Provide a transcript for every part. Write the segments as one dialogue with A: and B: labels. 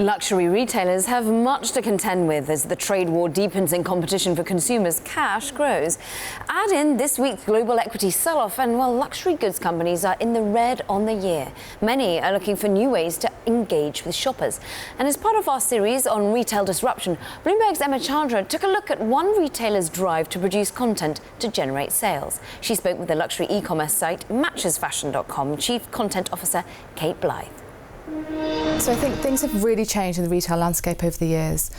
A: Luxury retailers have much to contend with as the trade war deepens and competition for consumers' cash grows. Add in this week's global equity sell-off and, well, luxury goods companies are in the red on the year. Many are looking for new ways to engage with shoppers. And as part of our series on retail disruption, Bloomberg's Chandra took a look at one retailer's drive to produce content to generate sales. She spoke with the luxury e-commerce site MatchesFashion.com Chief Content Officer Kate Blythe.
B: So I think things have really changed in the retail landscape over the years.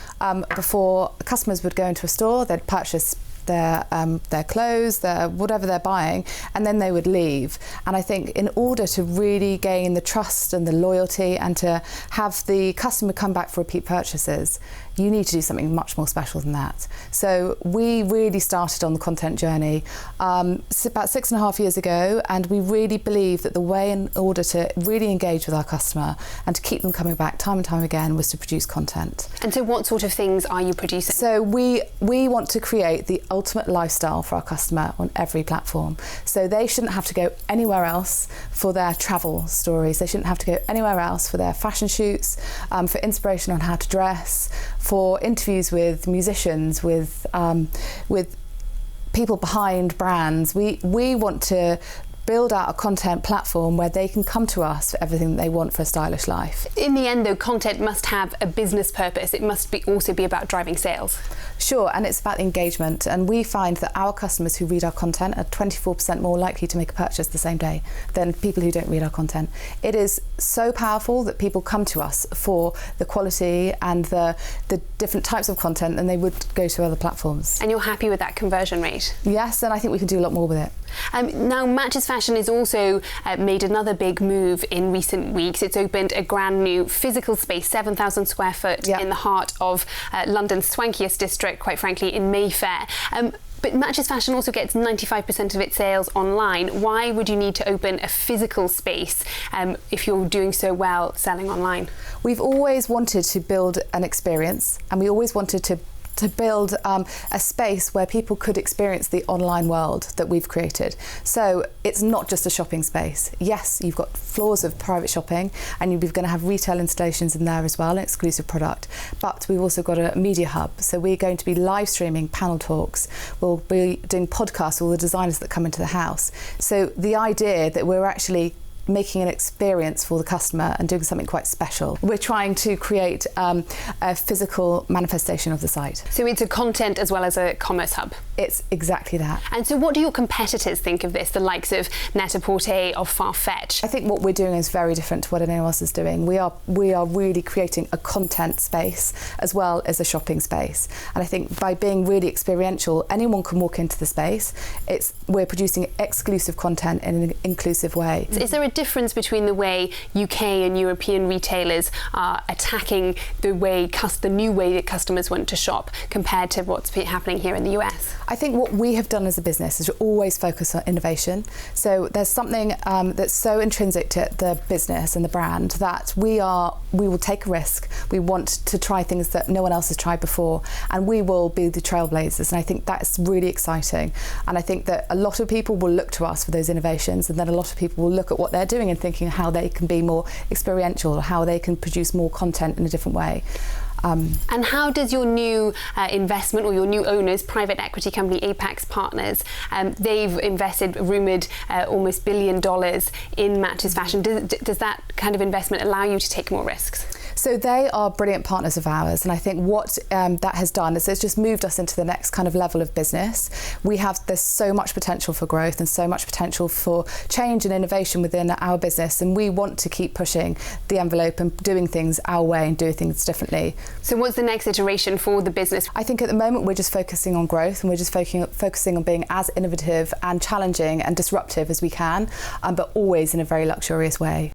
B: Before, customers would go into a store, they'd purchase their clothes, whatever they're buying, and then they would leave. And I think in order to really gain the trust and the loyalty and to have the customer come back for repeat purchases, you need to do something much more special than that. So we really started on the content journey about 6.5 years ago, and we really believe that the way in order to really engage with our customer and to keep them coming back time and time again was to produce content.
C: And so what sort of things are you producing?
B: So we want to create the ultimate lifestyle for our customer on every platform. So they shouldn't have to go anywhere else for their travel stories. They shouldn't have to go anywhere else for their fashion shoots, for inspiration on how to dress, for interviews with musicians, with people behind brands. We want to build out a content platform where they can come to us for everything that they want for a stylish life.
C: In the end, though, content must have a business purpose. It must also be about driving sales.
B: Sure, and it's about engagement. And we find that our customers who read our content are 24% more likely to make a purchase the same day than people who don't read our content. It is so powerful that people come to us for the quality and the different types of content than they would go to other platforms.
C: And you're happy with that conversion rate?
B: Yes, and I think we can do a lot more with it.
C: Now, Matches Fashion has also made another big move in recent weeks. It's opened a brand new physical space, 7,000 square foot, in the heart of London's swankiest district, quite frankly, in Mayfair. But Matches Fashion also gets 95% of its sales online. Why would you need to open a physical space if you're doing so well selling online?
B: We've always wanted to build an experience, and we always wanted to build a space where people could experience the online world that we've created. So it's not just a shopping space. Yes, you've got floors of private shopping, and you're going to have retail installations in there as well, an exclusive product. But we've also got a media hub. So we're going to be live streaming panel talks. We'll be doing podcasts with all the designers that come into the house. So the idea that we're actually making an experience for the customer and doing something quite special. We're trying to create a physical manifestation of the site.
C: So it's a content as well as a commerce hub?
B: It's exactly that.
C: And so what do your competitors think of this, the likes of Net-a-Porter or Farfetch?
B: I think what we're doing is very different to what anyone else is doing. We are really creating a content space as well as a shopping space. And I think by being really experiential, anyone can walk into the space. We're producing exclusive content in an inclusive way.
C: Is there a difference between the way UK and European retailers are attacking the new way that customers want to shop compared to what's happening here in the US?
B: I think what we have done as a business is to always focus on innovation. So there's something that's so intrinsic to the business and the brand that we will take a risk. We want to try things that no one else has tried before, and we will be the trailblazers. And I think that's really exciting. And I think that a lot of people will look to us for those innovations, and then a lot of people will look at what they're doing and thinking how they can be more experiential, or how they can produce more content in a different way.
C: And how does your new investment, or your new owners, private equity company Apax Partners, they've invested rumoured almost $1 billion in Matches Fashion. Does that kind of investment allow you to take more risks?
B: So they are brilliant partners of ours, and I think what that has done is it's just moved us into the next kind of level of business. There's so much potential for growth and so much potential for change and innovation within our business, and we want to keep pushing the envelope and doing things our way and doing things differently.
C: So what's the next iteration for the business?
B: I think at the moment we're just focusing on growth, and we're just focusing on being as innovative and challenging and disruptive as we can, but always in a very luxurious way.